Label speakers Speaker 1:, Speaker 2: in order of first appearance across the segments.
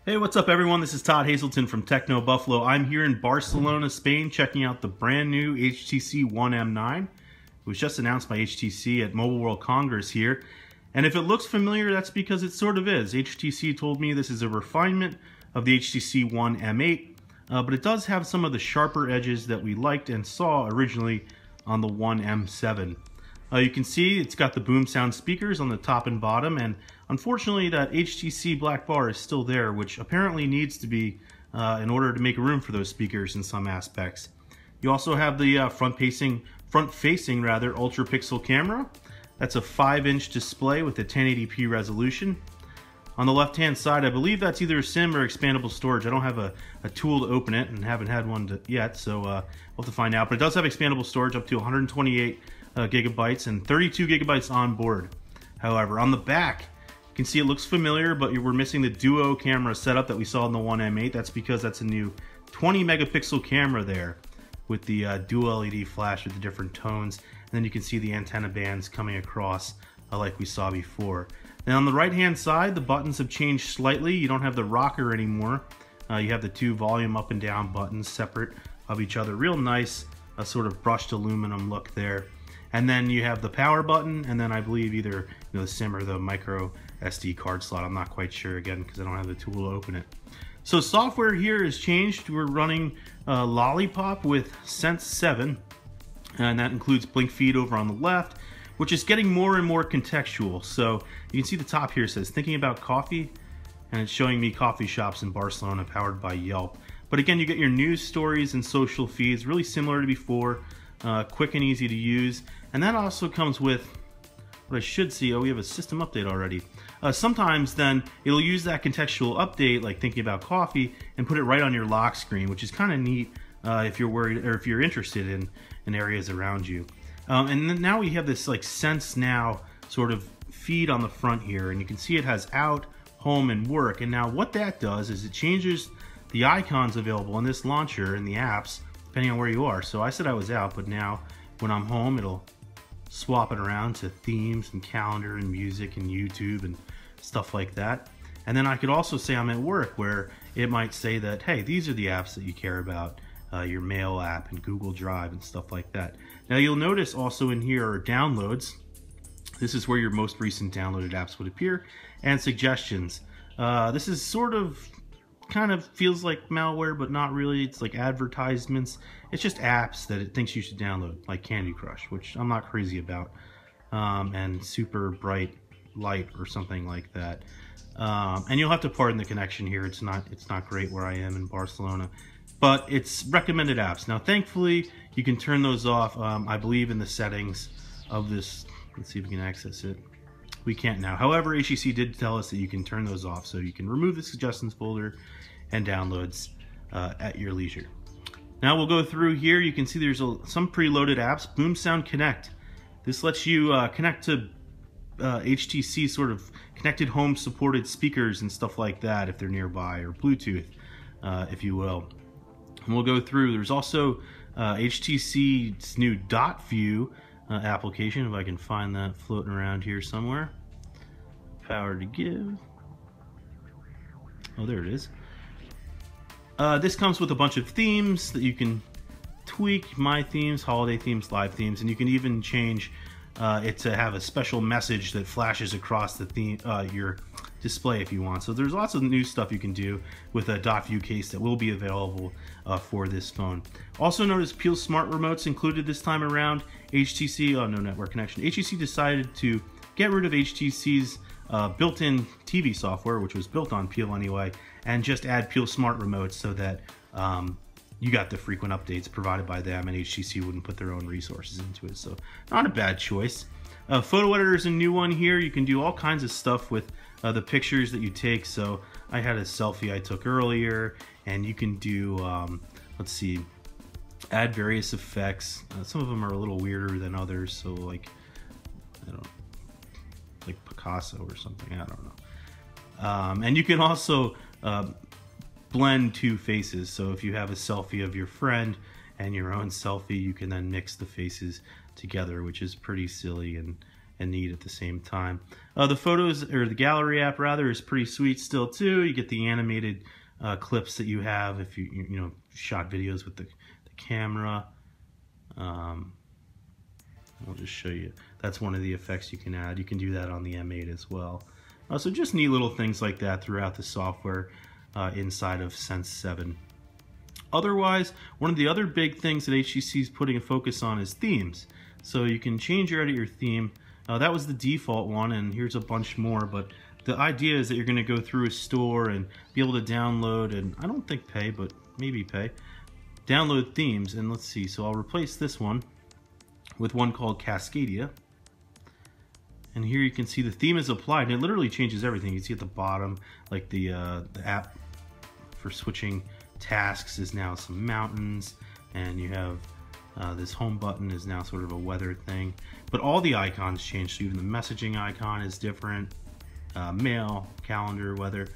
Speaker 1: Hey, what's up everyone? This is Todd Hazelton from Techno Buffalo. I'm here in Barcelona, Spain, checking out the brand new HTC One M9. It was just announced by HTC at Mobile World Congress here. And if it looks familiar, that's because it sort of is. HTC told me this is a refinement of the HTC One M8, but it does have some of the sharper edges that we liked and saw originally on the One M7. You can see it's got the boom sound speakers on the top and bottom, and unfortunately that HTC black bar is still there, which apparently needs to be in order to make room for those speakers in some aspects. You also have the front-facing ultra pixel camera. That's a 5-inch display with a 1080p resolution. On the left-hand side, I believe that's either SIM or expandable storage. I don't have a tool to open it and haven't had one yet, so we'll have to find out. But it does have expandable storage up to 128 gigabytes and 32 gigabytes on board. However, on the back, you can see it looks familiar, but we're missing the duo camera setup that we saw in the One M8. That's because that's a new 20 megapixel camera there with the dual LED flash with the different tones. And then you can see the antenna bands coming across like we saw before. Now on the right hand side, the buttons have changed slightly. You don't have the rocker anymore. You have the two volume up and down buttons separate of each other. Real nice, sort of brushed aluminum look there. And then you have the power button, and then I believe either the SIM or the micro SD card slot. I'm not quite sure again because I don't have the tool to open it. So software here has changed. We're running Lollipop with Sense 7, and that includes Blink Feed over on the left, which is getting more and more contextual. So you can see the top here says thinking about coffee, and it's showing me coffee shops in Barcelona powered by Yelp. But again, you get your news stories and social feeds, really similar to before. Quick and easy to use, and that also comes with what I should see. Oh, we have a system update already. Sometimes then it'll use that contextual update, like thinking about coffee, and put it right on your lock screen, which is kind of neat if you're worried or if you're interested in areas around you. And then now we have this like Sense Now sort of feed on the front here, and you can see it has out, home, and work. And now what that does is it changes the icons available in this launcher and the apps depending on where you are. So I said I was out, but now when I'm home, it'll swap it around to themes and calendar and music and YouTube and stuff like that. And then I could also say I'm at work, where it might say that, hey, these are the apps that you care about, your mail app and Google Drive and stuff like that. Now you'll notice also in here are downloads. This is where your most recent downloaded apps would appear, and suggestions. This is sort of kind of feels like malware, but not really. It's like advertisements. It's just apps that it thinks you should download, like Candy Crush, which I'm not crazy about, and Super Bright Light or something like that. And you'll have to pardon the connection here. It's not great where I am in Barcelona, but it's recommended apps. Now, thankfully, you can turn those off. I believe in the settings of this. Let's see if we can access it. We can't now. However, HTC did tell us that you can turn those off, so you can remove the suggestions folder and downloads at your leisure. Now we'll go through here. You can see there's some preloaded apps. Boom Sound Connect. This lets you connect to HTC sort of connected home supported speakers and stuff like that if they're nearby, or Bluetooth, if you will. And we'll go through. There's also HTC's new Dot View application, if I can find that floating around here somewhere. Power to give. Oh, there it is. This comes with a bunch of themes that you can tweak. My themes, holiday themes, live themes, and you can even change it to have a special message that flashes across the theme, your display if you want. So there's lots of new stuff you can do with a Dot View case that will be available for this phone. Also notice Peel Smart Remotes included this time around. HTC, oh no network connection. HTC decided to get rid of HTC's built-in TV software, which was built on Peel anyway, and just add Peel Smart Remotes so that you got the frequent updates provided by them, and HTC wouldn't put their own resources into it. So not a bad choice. Photo editor is a new one here. You can do all kinds of stuff with the pictures that you take. So I had a selfie I took earlier, and you can do, let's see, add various effects. Some of them are a little weirder than others. So like, I don't know, like Picasso or something, I don't know. And you can also blend two faces. So if you have a selfie of your friend and your own selfie, you can then mix the faces together, which is pretty silly and and neat at the same time. The photos, or the gallery app rather, is pretty sweet still too. You get the animated clips that you have if you shot videos with the camera. I'll just show you. That's one of the effects you can add. You can do that on the M8 as well. So just neat little things like that throughout the software inside of Sense 7. Otherwise, one of the other big things that HTC is putting a focus on is themes. So you can change or edit your theme. That was the default one, and here's a bunch more, but the idea is that you're going to go through a store and be able to download, and I don't think pay, but maybe pay, download themes. And let's see, so I'll replace this one with one called Cascadia. And here you can see the theme is applied, and it literally changes everything. You see at the bottom, like the app for switching tasks is now some mountains, and you have this home button is now sort of a weather thing. But all the icons change, so even the messaging icon is different, mail, calendar, weather,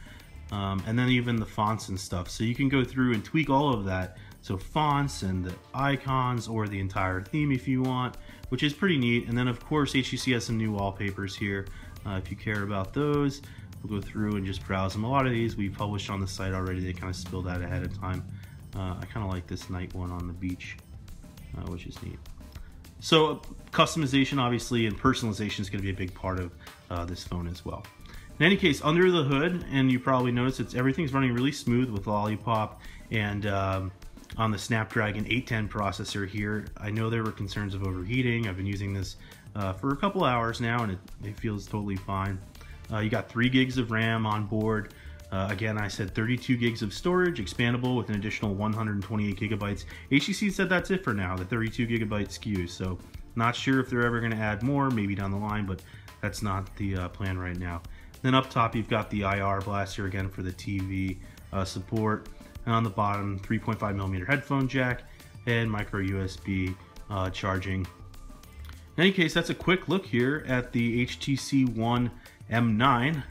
Speaker 1: and then even the fonts and stuff. So you can go through and tweak all of that. So fonts and the icons, or the entire theme if you want, which is pretty neat. And then of course HTC has some new wallpapers here. If you care about those, we'll go through and just browse them. A lot of these we published on the site already. They kind of spilled out ahead of time. I kind of like this night one on the beach, which is neat. So customization, obviously, and personalization is going to be a big part of this phone as well. In any case, under the hood, and you probably noticed, everything's running really smooth with Lollipop and on the Snapdragon 810 processor here. I know there were concerns of overheating. I've been using this for a couple hours now, and it feels totally fine. You got 3 gigs of RAM on board. Again, I said 32 gigs of storage, expandable with an additional 128 gigabytes. HTC said that's it for now, the 32 gigabyte SKU. So not sure if they're ever going to add more, maybe down the line, but that's not the plan right now. Then up top, you've got the IR blaster again for the TV support. And on the bottom, 3.5mm headphone jack and micro USB charging. In any case, that's a quick look here at the HTC One M9,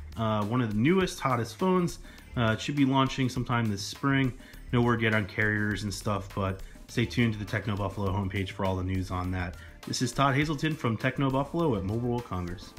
Speaker 1: one of the newest, hottest phones. It should be launching sometime this spring. No word yet on carriers and stuff, but stay tuned to the Techno Buffalo homepage for all the news on that. This is Todd Hazelton from Techno Buffalo at Mobile World Congress.